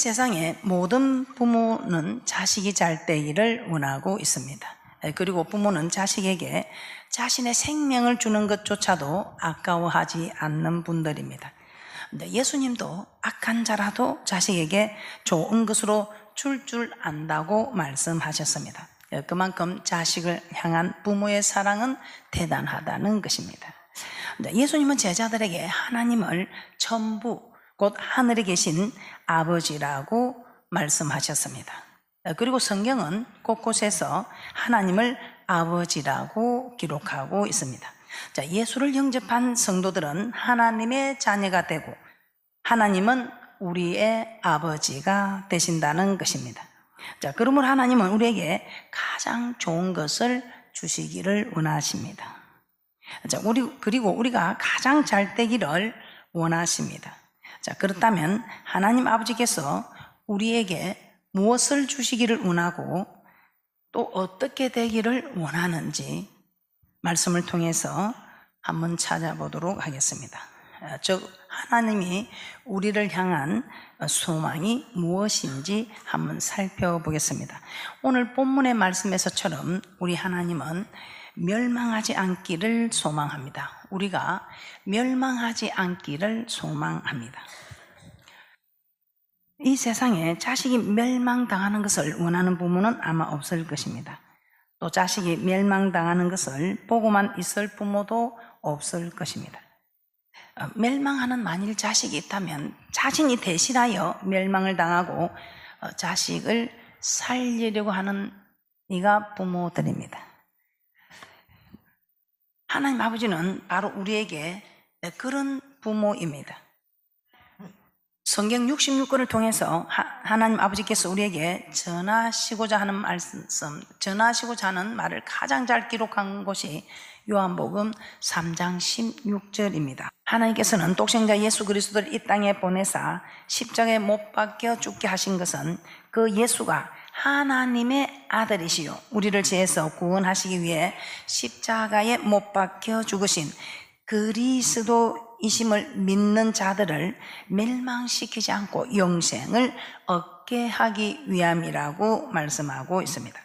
세상의 모든 부모는 자식이 잘 되기를 원하고 있습니다. 그리고 부모는 자식에게 자신의 생명을 주는 것조차도 아까워하지 않는 분들입니다. 근데 예수님도 악한 자라도 자식에게 좋은 것으로 줄 안다고 말씀하셨습니다. 그만큼 자식을 향한 부모의 사랑은 대단하다는 것입니다. 예수님은 제자들에게 하나님을 전부 곧 하늘에 계신 아버지라고 말씀하셨습니다. 그리고 성경은 곳곳에서 하나님을 아버지라고 기록하고 있습니다. 예수를 영접한 성도들은 하나님의 자녀가 되고 하나님은 우리의 아버지가 되신다는 것입니다. 그러므로 하나님은 우리에게 가장 좋은 것을 주시기를 원하십니다. 그리고 우리가 가장 잘 되기를 원하십니다. 그렇다면 하나님 아버지께서 우리에게 무엇을 주시기를 원하고 또 어떻게 되기를 원하는지 말씀을 통해서 한번 찾아보도록 하겠습니다. 즉 하나님이 우리를 향한 소망이 무엇인지 한번 살펴보겠습니다. 오늘 본문의 말씀에서처럼 우리 하나님은 멸망하지 않기를 소망합니다. 우리가 멸망하지 않기를 소망합니다. 이 세상에 자식이 멸망당하는 것을 원하는 부모는 아마 없을 것입니다. 또 자식이 멸망당하는 것을 보고만 있을 부모도 없을 것입니다. 멸망하는 만일 자식이 있다면 자신이 대신하여 멸망을 당하고 자식을 살리려고 하는 이가 부모들입니다. 하나님 아버지는 바로 우리에게 그런 부모입니다. 성경 66권을 통해서 하나님 아버지께서 우리에게 전하시고자 하는 말씀, 전하시고자 하는 말을 가장 잘 기록한 곳이 요한복음 3장 16절입니다. 하나님께서는 독생자 예수 그리스도를 이 땅에 보내사 십자가에 못 박혀 죽게 하신 것은 그 예수가 하나님의 아들이시요 우리를 죄에서 구원하시기 위해 십자가에 못 박혀 죽으신 그리스도이심을 믿는 자들을 멸망시키지 않고 영생을 얻게 하기 위함이라고 말씀하고 있습니다.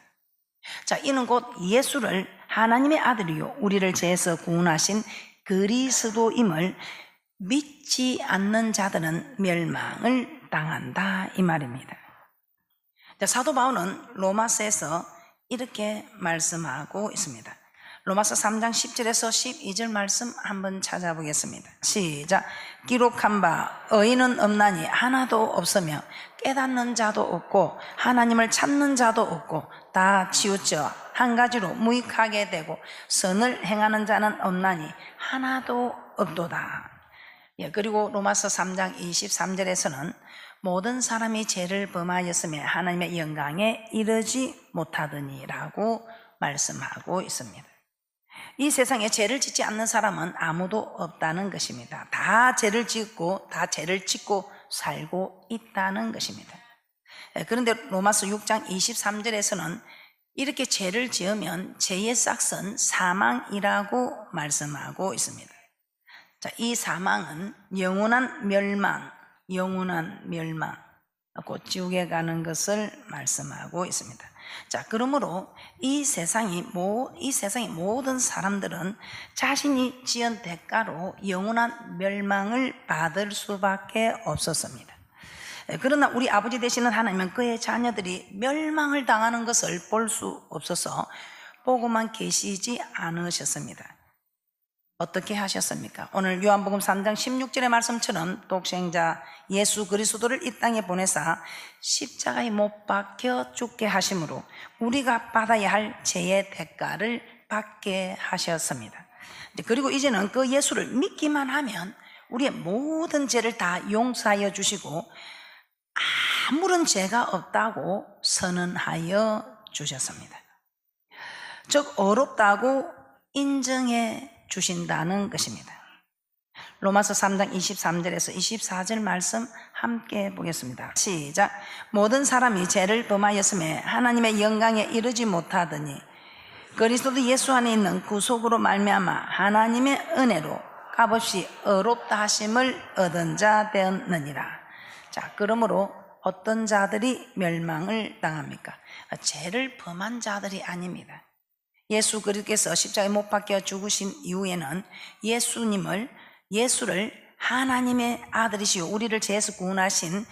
이는 곧 예수를 하나님의 아들이요 우리를 죄에서 구원하신 그리스도임을 믿지 않는 자들은 멸망을 당한다 이 말입니다. 사도 바울은 로마서에서 이렇게 말씀하고 있습니다. 로마서 3장 10절에서 12절 말씀 한번 찾아보겠습니다. 시작. 기록한 바 의인은 없나니 하나도 없으며 깨닫는 자도 없고 하나님을 찾는 자도 없고 다 치우쳐 한 가지로 무익하게 되고 선을 행하는 자는 없나니 하나도 없도다. 그리고 로마서 3장 23절에서는 모든 사람이 죄를 범하였으며 하나님의 영광에 이르지 못하더니라고 말씀하고 있습니다. 이 세상에 죄를 짓지 않는 사람은 아무도 없다는 것입니다. 다 죄를 짓고 다 죄를 짓고 살고 있다는 것입니다. 그런데 로마서 6장 23절에서는 이렇게 죄를 지으면 죄의 싹은 사망이라고 말씀하고 있습니다. 이 사망은 영원한 멸망, 곧 지옥에 가는 것을 말씀하고 있습니다. 그러므로 이 세상의 모든 사람들은 자신이 지은 대가로 영원한 멸망을 받을 수밖에 없었습니다. 그러나 우리 아버지 되시는 하나님은 그의 자녀들이 멸망을 당하는 것을 볼 수 없어서 보고만 계시지 않으셨습니다. 어떻게 하셨습니까? 오늘 요한복음 3장 16절의 말씀처럼 독생자 예수 그리스도를 이 땅에 보내사 십자가에 못 박혀 죽게 하심으로 우리가 받아야 할 죄의 대가를 받게 하셨습니다. 그리고 이제는 그 예수를 믿기만 하면 우리의 모든 죄를 다 용서하여 주시고 아무런 죄가 없다고 선언하여 주셨습니다. 즉 어렵다고 인정해 주신다는 것입니다. 로마서 3장 23절에서 24절 말씀 함께 보겠습니다. 시작. 모든 사람이 죄를 범하였음에 하나님의 영광에 이르지 못하더니 그리스도 예수 안에 있는 구속으로 말미암아 하나님의 은혜로 값없이 의롭다 하심을 얻은 자 되었느니라. 그러므로 어떤 자들이 멸망을 당합니까? 죄를 범한 자들이 아닙니다. 예수 그리스도께서 십자가에 못 박혀 죽으신 이후에는 예수를 하나님의 아들이시오 우리를 죄에서 구원하신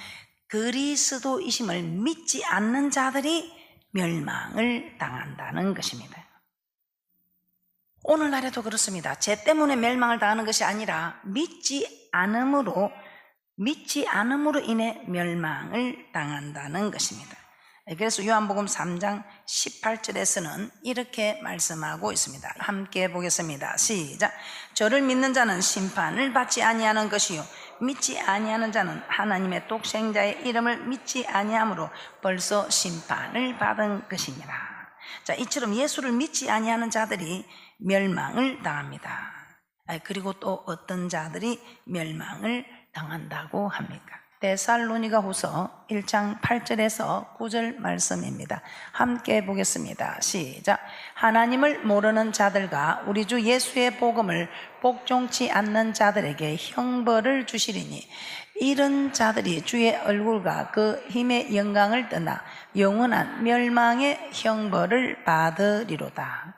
그리스도이심을 믿지 않는 자들이 멸망을 당한다는 것입니다. 오늘날에도 그렇습니다. 죄 때문에 멸망을 당하는 것이 아니라 믿지 않음으로 인해 멸망을 당한다는 것입니다. 그래서 요한복음 3장 18절에서는 이렇게 말씀하고 있습니다. 함께 보겠습니다. 시작. 저를 믿는 자는 심판을 받지 아니하는 것이요 믿지 아니하는 자는 하나님의 독생자의 이름을 믿지 아니함으로 벌써 심판을 받은 것이니라. 자, 이처럼 예수를 믿지 아니하는 자들이 멸망을 당합니다. 그리고 또 어떤 자들이 멸망을 당한다고 합니까? 데살로니가 후서 1장 8절에서 9절 말씀입니다. 함께 보겠습니다. 시작. 하나님을 모르는 자들과 우리 주 예수의 복음을 복종치 않는 자들에게 형벌을 주시리니 이런 자들이 주의 얼굴과 그 힘의 영광을 떠나 영원한 멸망의 형벌을 받으리로다.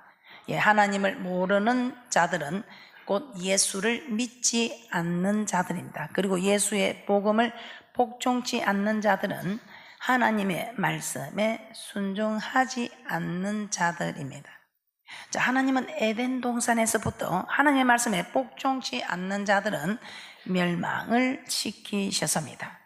하나님을 모르는 자들은 곧 예수를 믿지 않는 자들입니다. 그리고 예수의 복음을 복종치 않는 자들은 하나님의 말씀에 순종하지 않는 자들입니다. 자, 하나님은 에덴 동산에서부터 하나님의 말씀에 복종치 않는 자들은 멸망을 시키셨습니다.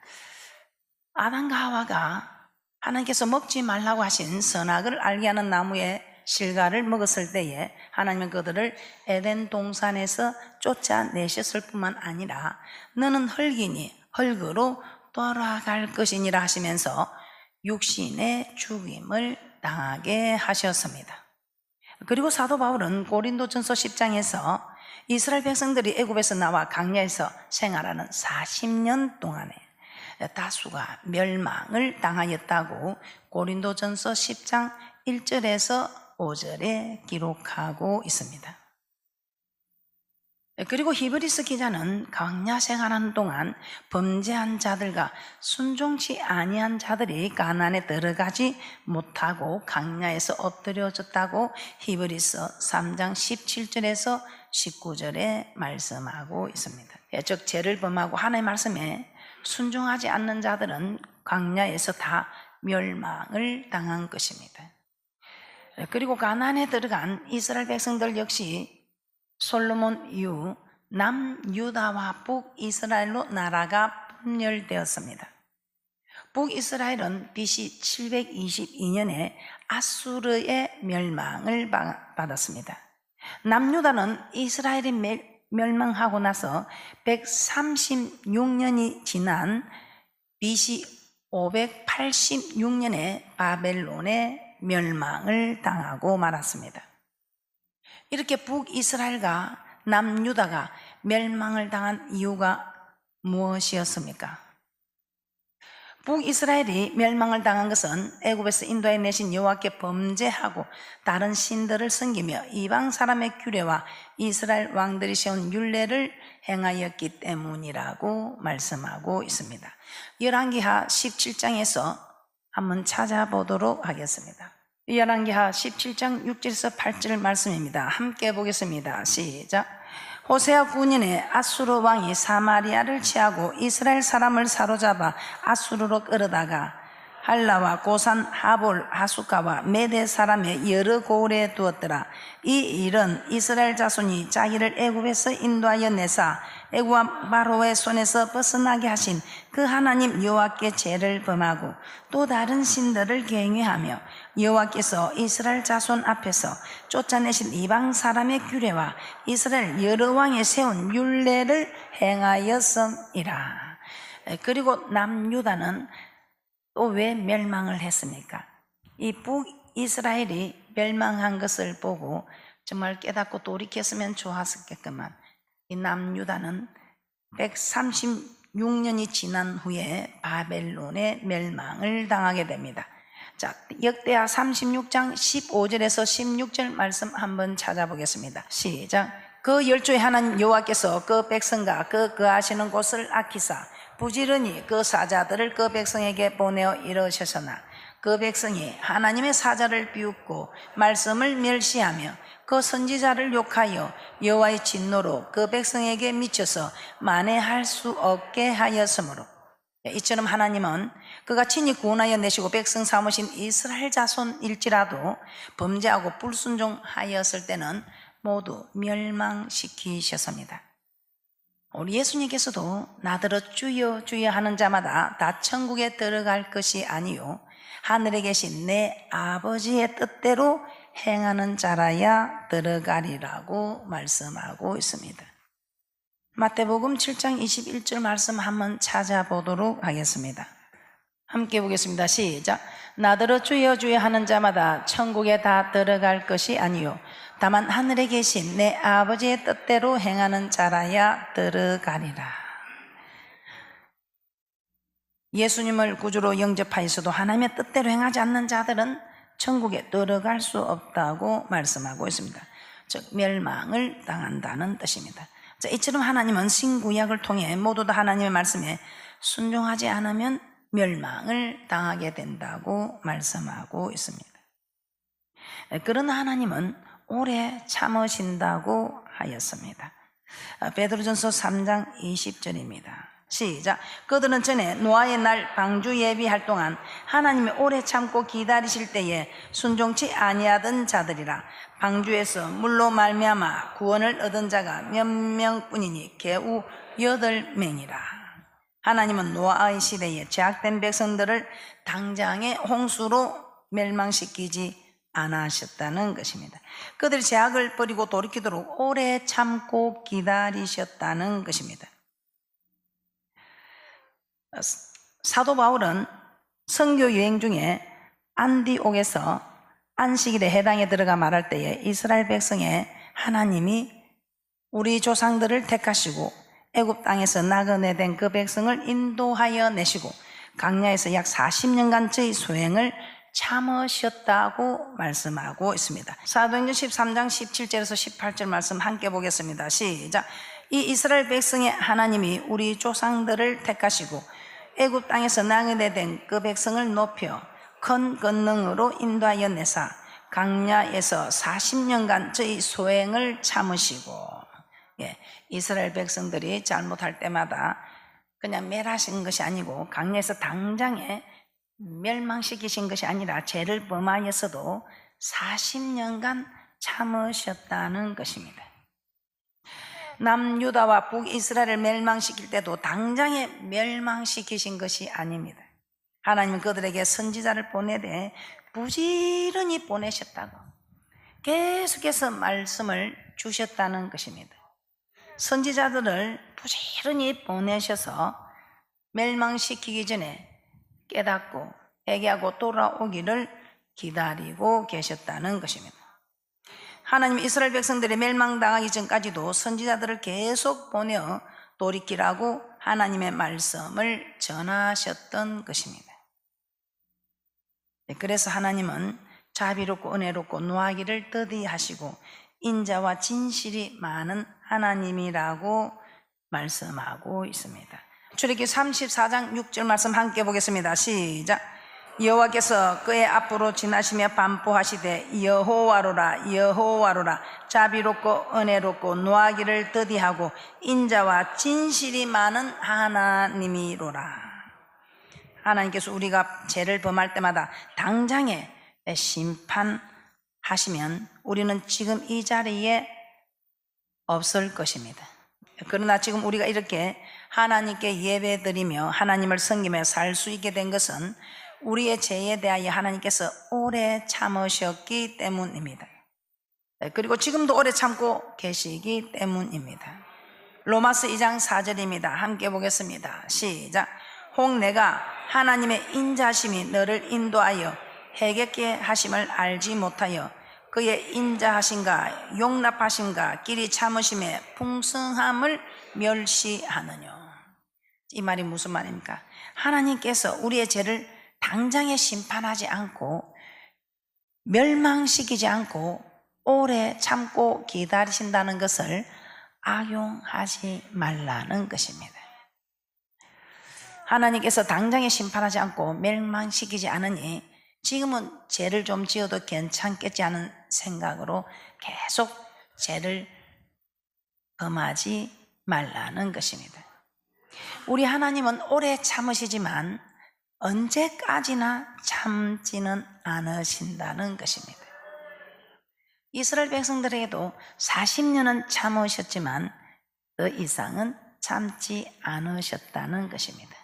아담과 하와가 하나님께서 먹지 말라고 하신 선악을 알게 하는 나무의 실과를 먹었을 때에 하나님은 그들을 에덴 동산에서 쫓아내셨을 뿐만 아니라 너는 흙이니 흙으로 돌아갈 것이니라 하시면서 육신의 죽임을 당하게 하셨습니다. 그리고 사도 바울은 고린도전서 10장에서 이스라엘 백성들이 애굽에서 나와 광야에서 생활하는 40년 동안에 다수가 멸망을 당하였다고 고린도전서 10장 1절에서 5절에 기록하고 있습니다. 그리고 히브리서 기자는 광야 생활하는 동안 범죄한 자들과 순종치 아니한 자들이 가나안에 들어가지 못하고 광야에서 엎드려졌다고 히브리서 3장 17절에서 19절에 말씀하고 있습니다. 즉 죄를 범하고 하나님의 말씀에 순종하지 않는 자들은 광야에서 다 멸망을 당한 것입니다. 그리고 가나안에 들어간 이스라엘 백성들 역시 솔로몬 이후 남유다와 북이스라엘로 나라가 분열되었습니다. 북이스라엘은 BC 722년에 아수르의 멸망을 받았습니다. 남유다는 이스라엘이 멸망하고 나서 136년이 지난 BC 586년에 바벨론의 멸망을 당하고 말았습니다. 이렇게 북이스라엘과 남유다가 멸망을 당한 이유가 무엇이었습니까? 북이스라엘이 멸망을 당한 것은 애굽에서 인도해 내신 여호와께 범죄하고 다른 신들을 섬기며 이방 사람의 규례와 이스라엘 왕들이 세운 율례를 행하였기 때문이라고 말씀하고 있습니다. 열왕기하 17장에서 한번 찾아보도록 하겠습니다. 열왕기하 17장 6절에서 8절 말씀입니다. 함께 보겠습니다. 시작. 호세아 9년에 아수르 왕이 사마리아를 취하고 이스라엘 사람을 사로잡아 아수르로 끌어다가 할라와 고산, 하볼, 하수카와 메대 사람의 여러 고을에 두었더라. 이 일은 이스라엘 자손이 자기를 애굽에서 인도하여 내사 애굽 바로의 손에서 벗어나게 하신 그 하나님 여호와께 죄를 범하고 또 다른 신들을 경외하며 여호와께서 이스라엘 자손 앞에서 쫓아내신 이방 사람의 규례와 이스라엘 여러 왕에 세운 율례를 행하였음이라. 그리고 남유다는 또 왜 멸망을 했습니까? 이 북이스라엘이 멸망한 것을 보고 정말 깨닫고 돌이켰으면 좋았겠구만. 이 남유다는 136년이 지난 후에 바벨론의 멸망을 당하게 됩니다. 자, 역대하 36장 15절에서 16절 말씀 한번 찾아보겠습니다. 시작. 그 열조의 하나님 여호와께서 그 백성과 그 거하시는 곳을 아키사 부지런히 그 사자들을 그 백성에게 보내어 이르셨으나 그 백성이 하나님의 사자를 비웃고 말씀을 멸시하며 그 선지자를 욕하여 여호와의 진노로 그 백성에게 미쳐서 만회할 수 없게 하였으므로, 이처럼 하나님은 그가 친히 구원하여 내시고 백성 삼으신 이스라엘 자손일지라도 범죄하고 불순종하였을 때는 모두 멸망시키셨습니다. 우리 예수님께서도 나더러 주여 주여 하는 자마다 다 천국에 들어갈 것이 아니요 하늘에 계신 내 아버지의 뜻대로 행하는 자라야 들어가리라고 말씀하고 있습니다. 마태복음 7장 21절 말씀 한번 찾아보도록 하겠습니다. 함께 보겠습니다. 시작. 나더러 주여 주여 하는 자마다 천국에 다 들어갈 것이 아니요 다만 하늘에 계신 내 아버지의 뜻대로 행하는 자라야 들어가리라. 예수님을 구주로 영접하여서도 하나님의 뜻대로 행하지 않는 자들은 천국에 들어갈 수 없다고 말씀하고 있습니다. 즉 멸망을 당한다는 뜻입니다. 자, 이처럼 하나님은 신구약을 통해 모두 다 하나님의 말씀에 순종하지 않으면 멸망을 당하게 된다고 말씀하고 있습니다. 그러나 하나님은 오래 참으신다고 하였습니다. 베드로전서 3장 20절입니다. 시작. 그들은 전에 노아의 날 방주 예비할 동안 하나님이 오래 참고 기다리실 때에 순종치 아니하던 자들이라. 방주에서 물로 말미암아 구원을 얻은 자가 몇 명뿐이니 겨우 8명이라. 하나님은 노아의 시대에 제약된 백성들을 당장의 홍수로 멸망시키지 않으셨다는 것입니다. 그들이 제약을 버리고 돌이키도록 오래 참고 기다리셨다는 것입니다. 사도 바울은 선교 여행 중에 안디옥에서 안식일에 해당에 들어가 말할 때에 이스라엘 백성에 하나님이 우리 조상들을 택하시고 애굽 땅에서 나그네된 그 백성을 인도하여 내시고 광야에서 약 40년간 저희 소행을 참으셨다고 말씀하고 있습니다. 사도행전 13장 17절에서 18절 말씀 함께 보겠습니다. 시작. 이 이스라엘 백성의 하나님이 우리 조상들을 택하시고 애굽 땅에서 나그네된 그 백성을 높여 큰 권능으로 인도하여 내사 광야에서 40년간 저희 소행을 참으시고, 이스라엘 백성들이 잘못할 때마다 그냥 멸하신 것이 아니고 광야에서 당장에 멸망시키신 것이 아니라 죄를 범하였어도 40년간 참으셨다는 것입니다. 남유다와 북이스라엘을 멸망시킬 때도 당장에 멸망시키신 것이 아닙니다. 하나님은 그들에게 선지자를 보내되 부지런히 보내셨다고 계속해서 말씀을 주셨다는 것입니다. 선지자들을 부지런히 보내셔서 멸망시키기 전에 깨닫고 회개하고 돌아오기를 기다리고 계셨다는 것입니다. 하나님 이스라엘 백성들이 멸망당하기 전까지도 선지자들을 계속 보내어 돌이키라고 하나님의 말씀을 전하셨던 것입니다. 그래서 하나님은 자비롭고 은혜롭고 노하기를 더디하시고 인자와 진실이 많은 하나님이라고 말씀하고 있습니다. 출애굽기 34장 6절 말씀 함께 보겠습니다. 시작. 여호와께서 그의 앞으로 지나시며 반포하시되 여호와로라 여호와로라 자비롭고 은혜롭고 노하기를 더디하고 인자와 진실이 많은 하나님이로라. 하나님께서 우리가 죄를 범할 때마다 당장에 심판하시면 우리는 지금 이 자리에 없을 것입니다. 그러나 지금 우리가 이렇게 하나님께 예배드리며 하나님을 섬기며 살 수 있게 된 것은 우리의 죄에 대하여 하나님께서 오래 참으셨기 때문입니다. 그리고 지금도 오래 참고 계시기 때문입니다. 로마서 2장 4절입니다. 함께 보겠습니다. 시작. 혹 내가 하나님의 인자심이 너를 인도하여 해겠게 하심을 알지 못하여 그의 인자하심과 용납하심과 길이 참으심의 풍성함을 멸시하느뇨. 이 말이 무슨 말입니까? 하나님께서 우리의 죄를 당장에 심판하지 않고 멸망시키지 않고 오래 참고 기다리신다는 것을 악용하지 말라는 것입니다. 하나님께서 당장에 심판하지 않고 멸망시키지 않으니 지금은 죄를 좀 지어도 괜찮겠지 하는 생각으로 계속 죄를 범하지 말라는 것입니다. 우리 하나님은 오래 참으시지만 언제까지나 참지는 않으신다는 것입니다. 이스라엘 백성들에게도 40년은 참으셨지만 그 이상은 참지 않으셨다는 것입니다.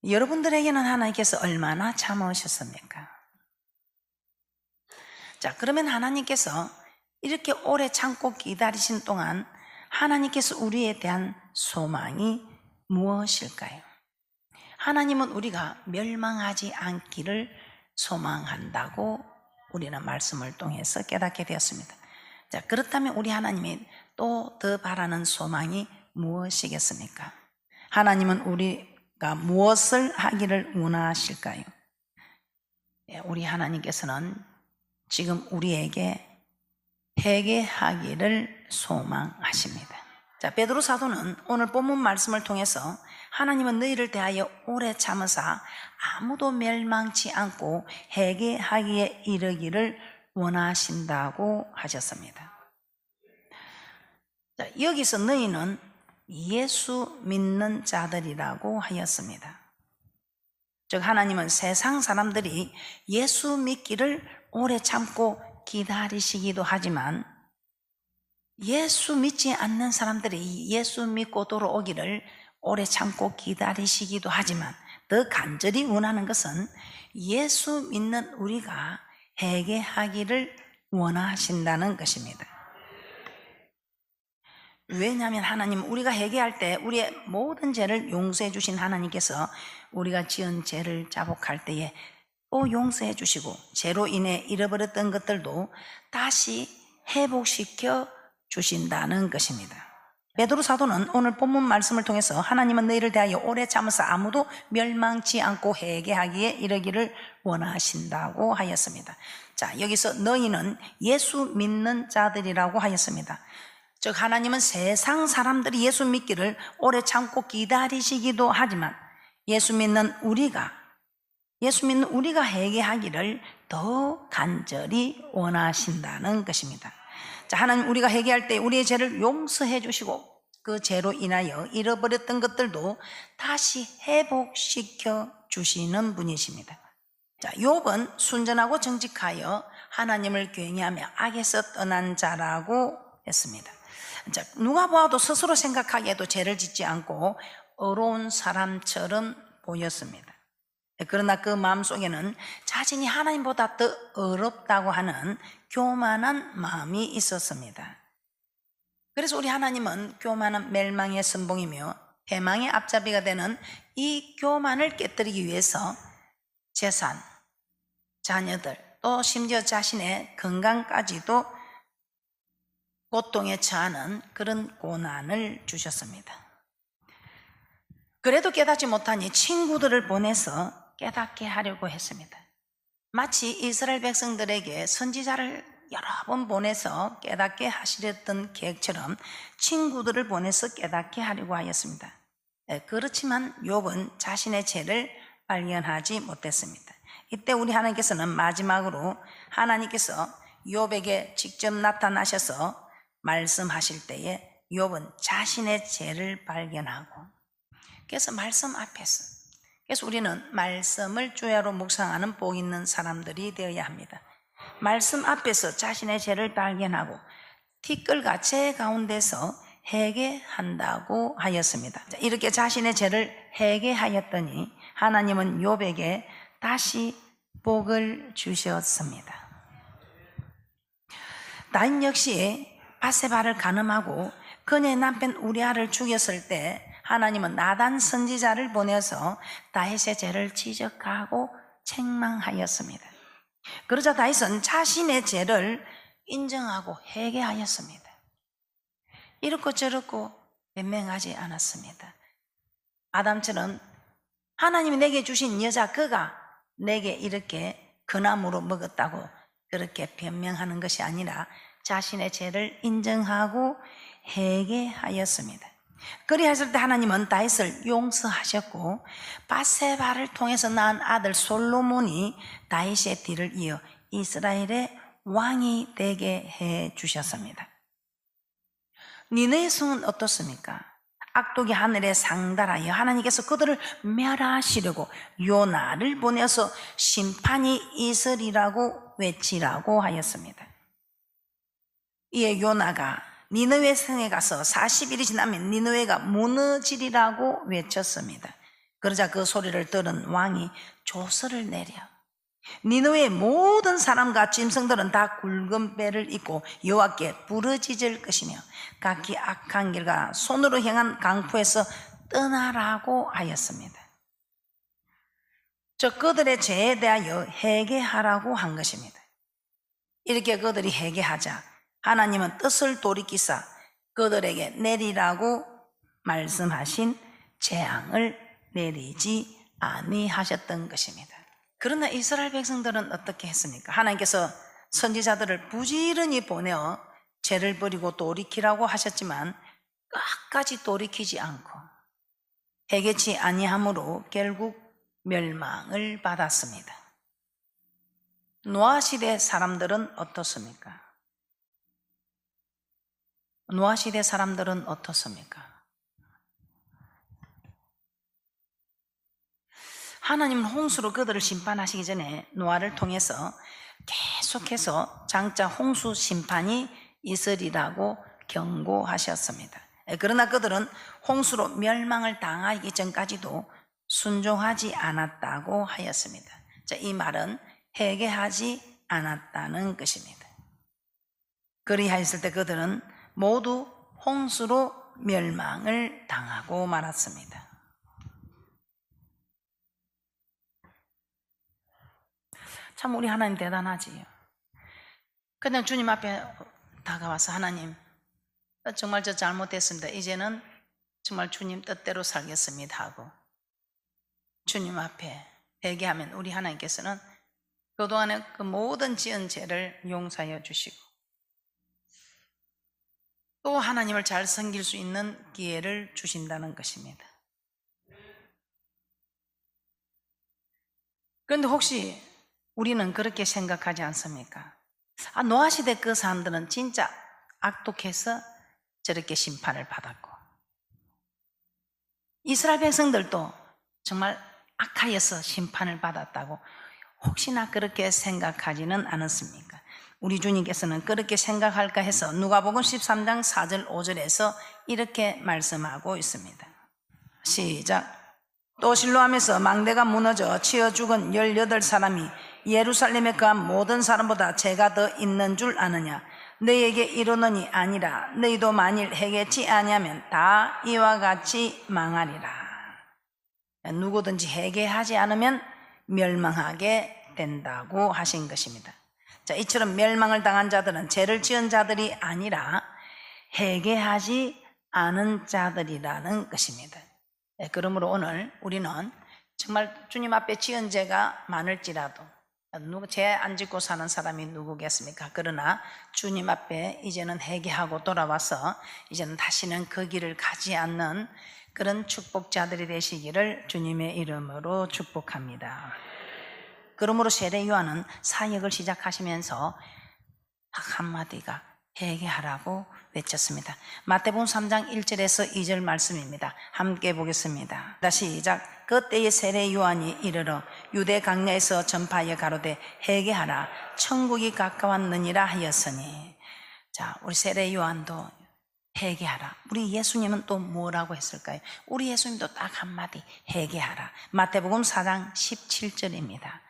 여러분들에게는 하나님께서 얼마나 참으셨습니까? 자, 그러면 하나님께서 이렇게 오래 참고 기다리신 동안 하나님께서 우리에 대한 소망이 무엇일까요? 하나님은 우리가 멸망하지 않기를 소망한다고 우리는 말씀을 통해서 깨닫게 되었습니다. 자, 그렇다면 우리 하나님이 또 더 바라는 소망이 무엇이겠습니까? 하나님은 우리가 무엇을 하기를 원하실까요? 우리 하나님께서는 지금 우리에게 회개하기를 소망하십니다. 자, 베드로 사도는 오늘 본문 말씀을 통해서 하나님은 너희를 대하여 오래 참으사 아무도 멸망치 않고 회개하기에 이르기를 원하신다고 하셨습니다. 자, 여기서 너희는 예수 믿는 자들이라고 하였습니다. 즉 하나님은 세상 사람들이 예수 믿기를 오래 참고 기다리시기도 하지만 예수 믿지 않는 사람들이 예수 믿고 돌아오기를 오래 참고 기다리시기도 하지만 더 간절히 원하는 것은 예수 믿는 우리가 회개하기를 원하신다는 것입니다. 왜냐하면 하나님 우리가 회개할 때 우리의 모든 죄를 용서해 주신 하나님께서 우리가 지은 죄를 자복할 때에 또 용서해 주시고 죄로 인해 잃어버렸던 것들도 다시 회복시켜 주신다는 것입니다. 베드로 사도는 오늘 본문 말씀을 통해서 하나님은 너희를 대하여 오래 참으사 아무도 멸망치 않고 회개하기에 이르기를 원하신다고 하였습니다. 자, 여기서 너희는 예수 믿는 자들이라고 하였습니다. 즉 하나님은 세상 사람들이 예수 믿기를 오래 참고 기다리시기도 하지만 예수 믿는 우리가 회개하기를 더 간절히 원하신다는 것입니다. 자, 하나님 우리가 회개할 때 우리의 죄를 용서해 주시고 그 죄로 인하여 잃어버렸던 것들도 다시 회복시켜 주시는 분이십니다. 자, 욥은 순전하고 정직하여 하나님을 경외하며 악에서 떠난 자라고 했습니다. 자, 누가 보아도 스스로 생각하기에도 죄를 짓지 않고 의로운 사람처럼 보였습니다. 그러나 그 마음속에는 자신이 하나님보다 더 어렵다고 하는 교만한 마음이 있었습니다. 그래서 우리 하나님은 교만은 멸망의 선봉이며 패망의 앞잡이가 되는 이 교만을 깨뜨리기 위해서 재산, 자녀들, 또 심지어 자신의 건강까지도 고통에 처하는 그런 고난을 주셨습니다. 그래도 깨닫지 못하니 친구들을 보내서 깨닫게 하려고 했습니다. 마치 이스라엘 백성들에게 선지자를 여러 번 보내서 깨닫게 하시렸던 계획처럼 친구들을 보내서 깨닫게 하려고 하였습니다. 그렇지만 욥은 자신의 죄를 발견하지 못했습니다. 이때 우리 하나님께서는 마지막으로 하나님께서 욥에게 직접 나타나셔서 말씀하실 때에 욥은 자신의 죄를 발견하고 그래서 말씀 앞에서 그래서 우리는 말씀을 주야로 묵상하는 복 있는 사람들이 되어야 합니다. 말씀 앞에서 자신의 죄를 발견하고 티끌과 재 가운데서 회개한다고 하였습니다. 이렇게 자신의 죄를 회개하였더니 하나님은 욥에게 다시 복을 주셨습니다. 다윗 역시 바세바를 간음하고 그녀의 남편 우리아를 죽였을 때 하나님은 나단 선지자를 보내서 다윗의 죄를 지적하고 책망하였습니다. 그러자 다윗은 자신의 죄를 인정하고 회개하였습니다. 이렇고 저렇고 변명하지 않았습니다. 아담처럼 하나님이 내게 주신 여자 그가 내게 이렇게 그나무로 먹었다고 그렇게 변명하는 것이 아니라 자신의 죄를 인정하고 회개하였습니다. 그리하였을 때 하나님은 다윗을 용서하셨고 밧세바를 통해서 낳은 아들 솔로몬이 다윗의 뒤를 이어 이스라엘의 왕이 되게 해 주셨습니다. 니느의 성은 어떻습니까? 악독이 하늘에 상달하여 하나님께서 그들을 멸하시려고 요나를 보내서 심판이 있으리라고 외치라고 하였습니다. 이에 요나가 니느웨 성에 가서 40일이 지나면 니느웨가 무너지리라고 외쳤습니다. 그러자 그 소리를 들은 왕이 조서를 내려 니느웨의 모든 사람과 짐승들은 다 굵은 뼈를 입고 여호와께 부르짖을 것이며 각기 악한 길과 손으로 행한 강포에서 떠나라고 하였습니다. 저 그들의 죄에 대하여 회개하라고 한 것입니다. 이렇게 그들이 회개하자 하나님은 뜻을 돌이키사 그들에게 내리라고 말씀하신 재앙을 내리지 아니하셨던 것입니다. 그러나 이스라엘 백성들은 어떻게 했습니까? 하나님께서 선지자들을 부지런히 보내어 죄를 버리고 돌이키라고 하셨지만 끝까지 돌이키지 않고 회개치 아니함으로 결국 멸망을 받았습니다. 노아 시대 사람들은 어떻습니까? 노아 시대 사람들은 어떻습니까? 하나님은 홍수로 그들을 심판하시기 전에 노아를 통해서 계속해서 장차 홍수 심판이 있으리라고 경고하셨습니다. 그러나 그들은 홍수로 멸망을 당하기 전까지도 순종하지 않았다고 하였습니다. 자, 이 말은 회개하지 않았다는 것입니다. 그리하였을 때 그들은 모두 홍수로 멸망을 당하고 말았습니다. 참 우리 하나님 대단하지요. 그냥 주님 앞에 다가와서 하나님 정말 저 잘못했습니다. 이제는 정말 주님 뜻대로 살겠습니다 하고 주님 앞에 회개하면 우리 하나님께서는 그동안의 그 모든 지은 죄를 용서하여 주시고 또 하나님을 잘 섬길 수 있는 기회를 주신다는 것입니다. 그런데 혹시 우리는 그렇게 생각하지 않습니까? 노아 시대 그 사람들은 진짜 악독해서 저렇게 심판을 받았고 이스라엘 백성들도 정말 악하여서 심판을 받았다고 혹시나 그렇게 생각하지는 않았습니까? 우리 주님께서는 그렇게 생각할까 해서 누가복음 13장 4절 5절에서 이렇게 말씀하고 있습니다. 시작. 또 실로암에서 망대가 무너져 치어 죽은 18사람이 예루살렘에 거한 모든 사람보다 죄가 더 있는 줄 아느냐? 너희에게 이르노니 아니라 너희도 만일 회개치 아니하면 다 이와 같이 망하리라. 누구든지 회개하지 않으면 멸망하게 된다고 하신 것입니다. 자, 이처럼 멸망을 당한 자들은 죄를 지은 자들이 아니라 회개하지 않은 자들이라는 것입니다. 그러므로 오늘 우리는 정말 주님 앞에 지은 죄가 많을지라도 죄 안 짓고 사는 사람이 누구겠습니까? 그러나 주님 앞에 이제는 회개하고 돌아와서 이제는 다시는 그 길을 가지 않는 그런 축복자들이 되시기를 주님의 이름으로 축복합니다. 그러므로 세례 요한은 사역을 시작하시면서 한마디가 회개하라고 외쳤습니다. 마태복음 3장 1절에서 2절 말씀입니다. 함께 보겠습니다. 시작. 그때에 세례 요한이 이르러 유대 광야에서 전파하여 가로되 회개하라 천국이 가까웠느니라 하였으니. 자, 우리 세례 요한도 회개하라. 우리 예수님은 또 뭐라고 했을까요? 우리 예수님도 딱 한마디 회개하라. 마태복음 4장 17절입니다.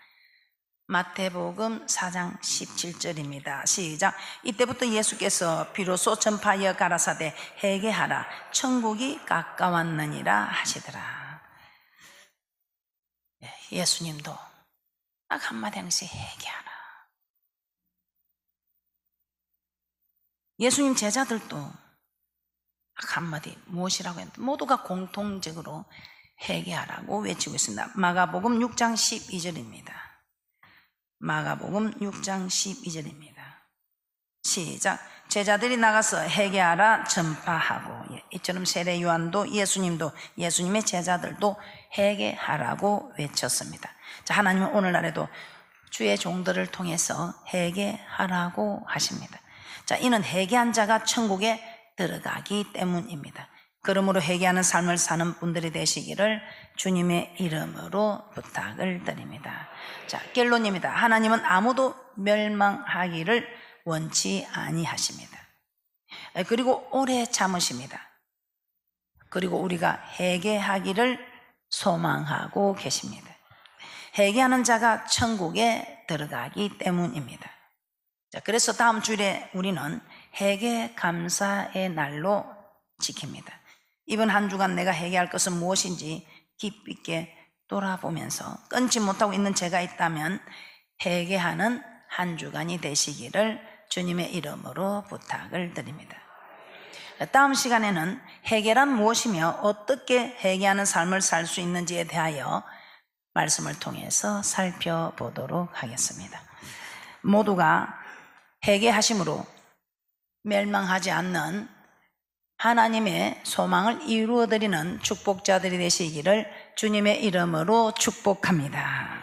마태복음 4장 17절입니다. 시작. 이때부터 예수께서 비로소 전파하여 가라사대 회개하라 천국이 가까웠느니라 하시더라. 예수님도 딱 한마디 하면서 회개하라. 예수님 제자들도 딱 한마디 무엇이라고 했는데 모두가 공통적으로 회개하라고 외치고 있습니다. 마가복음 6장 12절입니다. 마가복음 6장 12절입니다. 시작. 제자들이 나가서 회개하라 전파하고, 이처럼 세례 요한도 예수님도 예수님의 제자들도 회개하라고 외쳤습니다. 자, 하나님은 오늘날에도 주의 종들을 통해서 회개하라고 하십니다. 자, 이는 회개한 자가 천국에 들어가기 때문입니다. 그러므로 회개하는 삶을 사는 분들이 되시기를 주님의 이름으로 부탁을 드립니다. 자, 결론입니다. 하나님은 아무도 멸망하기를 원치 아니하십니다. 그리고 오래 참으십니다. 그리고 우리가 회개하기를 소망하고 계십니다. 회개하는 자가 천국에 들어가기 때문입니다. 자, 그래서 다음 주일에 우리는 회개 감사의 날로 지킵니다. 이번 한 주간 내가 회개할 것은 무엇인지 깊이 있게 돌아보면서 끊지 못하고 있는 죄가 있다면 회개하는 한 주간이 되시기를 주님의 이름으로 부탁을 드립니다. 다음 시간에는 회개란 무엇이며 어떻게 회개하는 삶을 살 수 있는지에 대하여 말씀을 통해서 살펴보도록 하겠습니다. 모두가 회개하심으로 멸망하지 않는 하나님의 소망을 이루어드리는 축복자들이 되시기를 주님의 이름으로 축복합니다.